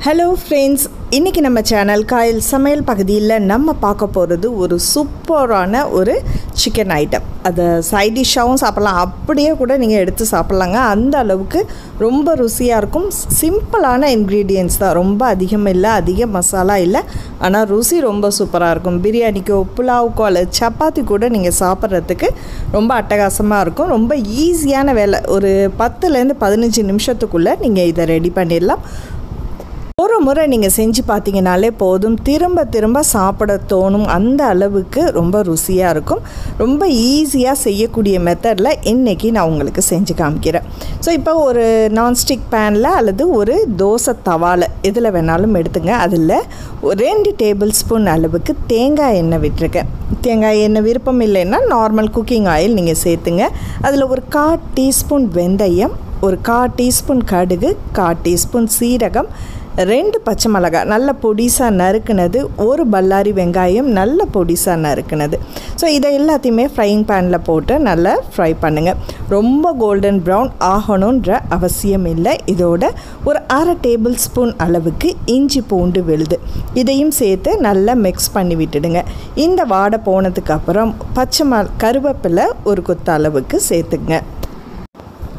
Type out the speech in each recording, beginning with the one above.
Hello friends, இன்னைக்கு நம்ம channel Kayal சமையல் பகுதியில் நம்ம பார்க்க போகிறது ஒரு சூப்பரான ஒரு சிக்கன் ஐட்டம். அது சைட் டிஷ்ஷாகவும் சாப்பிடலாம், அப்படியே கூட நீங்கள் எடுத்து சாப்பிட்லாங்க. அந்த அளவுக்கு ரொம்ப ருசியாக இருக்கும். சிம்பிளான இன்க்ரீடியன்ட்ஸ் தான், ரொம்ப அதிகம் இல்லை, அதிக மசாலா இல்லை, ஆனால் ருசி ரொம்ப சூப்பராக இருக்கும். பிரியாணிக்கோ புலாவுக்கோ அல்லது சப்பாத்தி கூட நீங்கள் சாப்பிட்றதுக்கு ரொம்ப அட்டகாசமாக இருக்கும். ரொம்ப ஈஸியான வேலை, ஒரு 10லேருந்து 15 நிமிஷத்துக்குள்ளே நீங்கள் இதை ரெடி பண்ணிடலாம். ஒரு முறை நீங்கள் செஞ்சு பார்த்தீங்கனாலே போதும், திரும்ப திரும்ப சாப்பிட தோணும். அந்த அளவுக்கு ரொம்ப ருசியாக இருக்கும். ரொம்ப ஈஸியாக செய்யக்கூடிய மெத்தடில் இன்றைக்கி நான் உங்களுக்கு செஞ்சு காமிக்கிறேன். ஸோ இப்போ ஒரு நான்ஸ்டிக் பேனில் அல்லது ஒரு தோசை தவாவில் எதில் வேணாலும் எடுத்துங்க. அதில் 2 டேபிள் ஸ்பூன் அளவுக்கு தேங்காய் எண்ணெய் விட்டுருக்கேன். தேங்காய் எண்ணெய் விருப்பம் இல்லைன்னா நார்மல் குக்கிங் ஆயில் நீங்கள் சேர்த்துங்க. அதில் ஒரு 1/4 டீஸ்பூன் வெந்தயம், ஒரு 1/4 டீஸ்பூன் கடுகு, 1/4 டீஸ்பூன் சீரகம், 2 பச்சை மிளகாய் நல்ல பொடிசாக நறுக்குனது, ஒரு பல்லாரி வெங்காயம் நல்ல பொடிசாக நறுக்குனது. ஸோ இதை எல்லாத்தையுமே ஃப்ரையிங் பேனில் போட்டு நல்லா ஃப்ரை பண்ணுங்கள். ரொம்ப கோல்டன் ப்ரௌன் ஆகணுன்ற அவசியம் இல்லை. இதோட ஒரு 1/2 டேபிள் ஸ்பூன் அளவுக்கு இஞ்சி பூண்டு விழுது இதையும் சேர்த்து நல்லா மிக்ஸ் பண்ணி விட்டுடுங்க. இந்த வாடை போனதுக்கப்புறம் கருவேப்பிலை ஒரு கொத்த அளவுக்கு சேர்த்துங்க.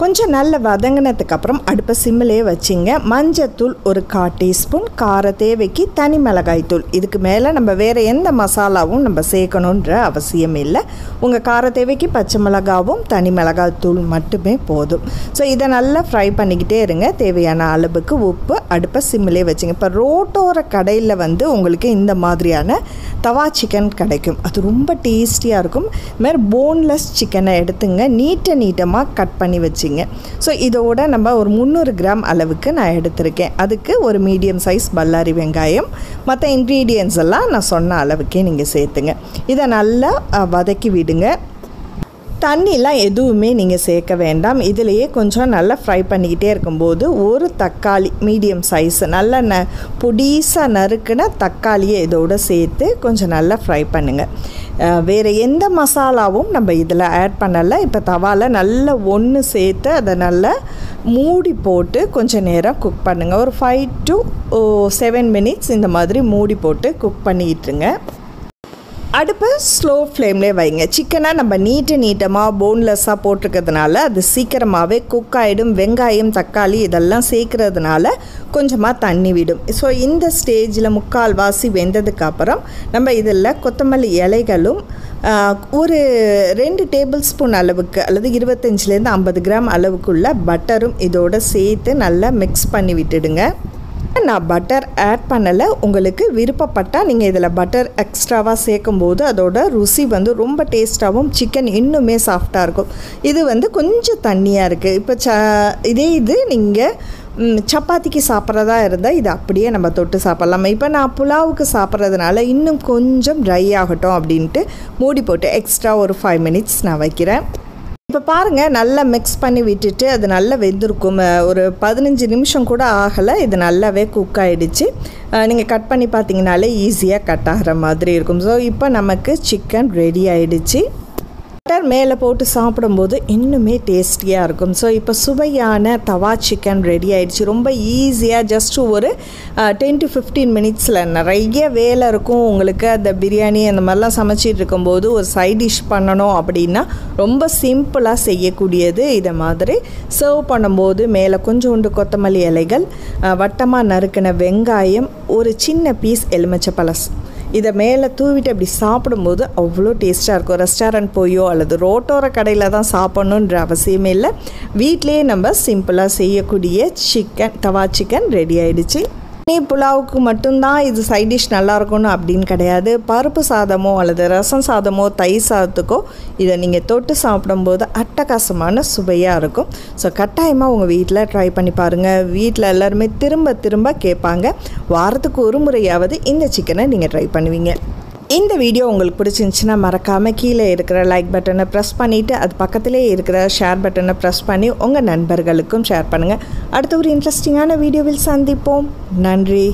கொஞ்சம் நல்ல வதங்கினதுக்கப்புறம் அடுப்பை சிம்மிலே வச்சிங்க. மஞ்சத்தூள் ஒரு 1/4 டீஸ்பூன், கார தேவைக்கு தனி மிளகாய் தூள். இதுக்கு மேலே நம்ம வேறு எந்த மசாலாவும் நம்ம சேர்க்கணுன்ற அவசியம் இல்லை. உங்கள் கார தேவைக்கு பச்சை மிளகாவும் தனி மிளகாய் தூள் மட்டுமே போதும். ஸோ இதை நல்லா ஃப்ரை பண்ணிக்கிட்டே இருங்க. தேவையான அளவுக்கு உப்பு, அடுப்பை சிம்மிலே வச்சுங்க. இப்போ ரோட்டோர கடையில் உங்களுக்கு இந்த மாதிரியான தவா சிக்கன் கிடைக்கும். அது ரொம்ப டேஸ்டியாக இருக்கும். இதுமாதிரி போன்லெஸ் சிக்கனை எடுத்துங்க, நீட்டமாக கட் பண்ணி வச்சுங்க. ஸோ இதோட நம்ம ஒரு 300 கிராம் அளவுக்கு நான் எடுத்திருக்கேன். அதுக்கு ஒரு மீடியம் சைஸ் பல்லாரி வெங்காயம், மற்ற இன்க்ரீடியன்ட்ஸ் எல்லாம் நான் சொன்ன அளவுக்கே நீங்கள் சேர்த்துங்க. இதை நல்லா வதக்கி விடுங்க. தண்ணிலாம் எதுவுமே நீங்கள் சேர்க்க வேண்டாம். இதிலையே கொஞ்சம் நல்லா ஃப்ரை பண்ணிக்கிட்டே இருக்கும்போது ஒரு தக்காளி மீடியம் சைஸ் நல்ல பொடிசாக நறுக்குன தக்காளியை இதோடு சேர்த்து கொஞ்சம் நல்லா ஃப்ரை பண்ணுங்கள். வேறு எந்த மசாலாவும் நம்ம இதில் ஆட் பண்ணலை. இப்போ தவாவில் நல்லா ஒன்று சேர்த்து அதை நல்லா மூடி போட்டு கொஞ்சம் நேரம் குக் பண்ணுங்கள். ஒரு 5 to 7 மினிட்ஸ் இந்த மாதிரி மூடி போட்டு குக் பண்ணிக்கிட்டுருங்க. அடுப்பு ஸ்லோ ஃப்ளேம்லேயே வைங்க. சிக்கனை நம்ம நீட்டமாக போன்லெஸ்ஸாக போட்டிருக்கிறதுனால அது சீக்கிரமாகவே குக் ஆகிடும். வெங்காயம் தக்காளி இதெல்லாம் சேர்க்குறதுனால கொஞ்சமாக தண்ணி விடும். ஸோ இந்த ஸ்டேஜில் 1/4 வாசி வெந்ததுக்கப்புறம் நம்ம இதில் கொத்தமல்லி இலைகளும் ஒரு 2 டேபிள் ஸ்பூன் அளவுக்கு அல்லது 25லேருந்து 50 கிராம் அளவுக்குள்ள பட்டரும் இதோடு சேர்த்து நல்லா மிக்ஸ் பண்ணி விட்டுடுங்க. நான் பட்டர் ஆட் பண்ணலை. உங்களுக்கு விருப்பப்பட்டால் நீங்கள் இதில் பட்டர் எக்ஸ்ட்ராவாக சேர்க்கும்போது அதோட ருசி ரொம்ப டேஸ்ட்டாகவும் சிக்கன் இன்னுமே சாஃப்டாக இருக்கும். இது கொஞ்சம் தண்ணியாக இருக்குது. இப்போ இது நீங்கள் சப்பாத்திக்கு சாப்பிட்றதா இருந்தால் இது அப்படியே நம்ம தொட்டு சாப்பிட்லாம். இப்போ நான் புலாவுக்கு சாப்பிட்றதுனால இன்னும் கொஞ்சம் ட்ரை ஆகட்டும் அப்படின்ட்டு மூடி போட்டு எக்ஸ்ட்ரா ஒரு 5 மினிட்ஸ் நான் வைக்கிறேன். இப்போ பாருங்கள், நல்லா மிக்ஸ் பண்ணி விட்டுட்டு அது நல்லா வெந்திருக்கும். ஒரு 15 நிமிஷம் கூட ஆகலை, இது நல்லாவே குக் ஆகிடுச்சு. நீங்கள் கட் பண்ணி பார்த்தீங்கனாலே ஈஸியாக கட் ஆகிற மாதிரி இருக்கும். ஸோ இப்போ நமக்கு சிக்கன் ரெடி ஆகிடுச்சு. பட்டர் மேலே போட்டு சாப்பிடும்போது இன்னுமே டேஸ்டியாக இருக்கும். ஸோ இப்போ சுவையான தவா சிக்கன் ரெடி ஆகிடுச்சு. ரொம்ப ஈஸியாக ஜஸ்ட் ஒரு 10 to 15 மினிட்ஸில். நிறைய வேலை இருக்கும் உங்களுக்கு. அந்த பிரியாணி அந்த மாதிரிலாம் சமைச்சிட்டு இருக்கும்போது ஒரு சைட் டிஷ் பண்ணணும் அப்படின்னா ரொம்ப சிம்பிளாக செய்யக்கூடியது. இதை மாதிரி சர்வ் பண்ணும்போது மேலே கொஞ்சோண்டு கொத்தமல்லி இலைகள், வட்டமாக நறுக்கின வெங்காயம், ஒரு சின்ன பீஸ் எலுமிச்சைப்பழம் இதை மேலே தூவிட்டு அப்படி சாப்பிடும்போது அவ்வளோ டேஸ்ட்டாக இருக்கும். ரெஸ்டாரண்ட் போயோ அல்லது ரோட்டோர கடையில் தான் சாப்பிட்ணுன்ற அவசியமே இல்லை. வீட்டிலேயே நம்ம சிம்பிளாக செய்யக்கூடிய தவா சிக்கன் ரெடி ஆகிடுச்சு. புலாவுக்கு மட்டும்தான் இது சைட் டிஷ் நல்லாயிருக்கணும் அப்படின்னு கிடையாது. பருப்பு சாதமோ அல்லது ரசம் சாதமோ தயிர் சாதத்துக்கோ இதை நீங்கள் தொட்டு சாப்பிடும்போது அட்டகாசமான சுவையாக இருக்கும். ஸோ கட்டாயமாக உங்கள் வீட்டில் ட்ரை பண்ணி பாருங்கள். வீட்டில் எல்லாருமே திரும்ப திரும்ப கேட்பாங்க. வாரத்துக்கு ஒரு முறையாவது இந்த சிக்கனை நீங்கள் ட்ரை பண்ணுவீங்க. இந்த வீடியோ உங்களுக்கு பிடிச்சிருந்துச்சுன்னா மறக்காமல் கீழே இருக்கிற லைக் பட்டனை ப்ரெஸ் பண்ணிவிட்டு அது பக்கத்திலே இருக்கிற ஷேர் பட்டனை ப்ரெஸ் பண்ணி உங்கள் நண்பர்களுக்கும் ஷேர் பண்ணுங்கள். அடுத்த ஒரு இன்ட்ரெஸ்டிங்கான வீடியோவில் சந்திப்போம். நன்றி.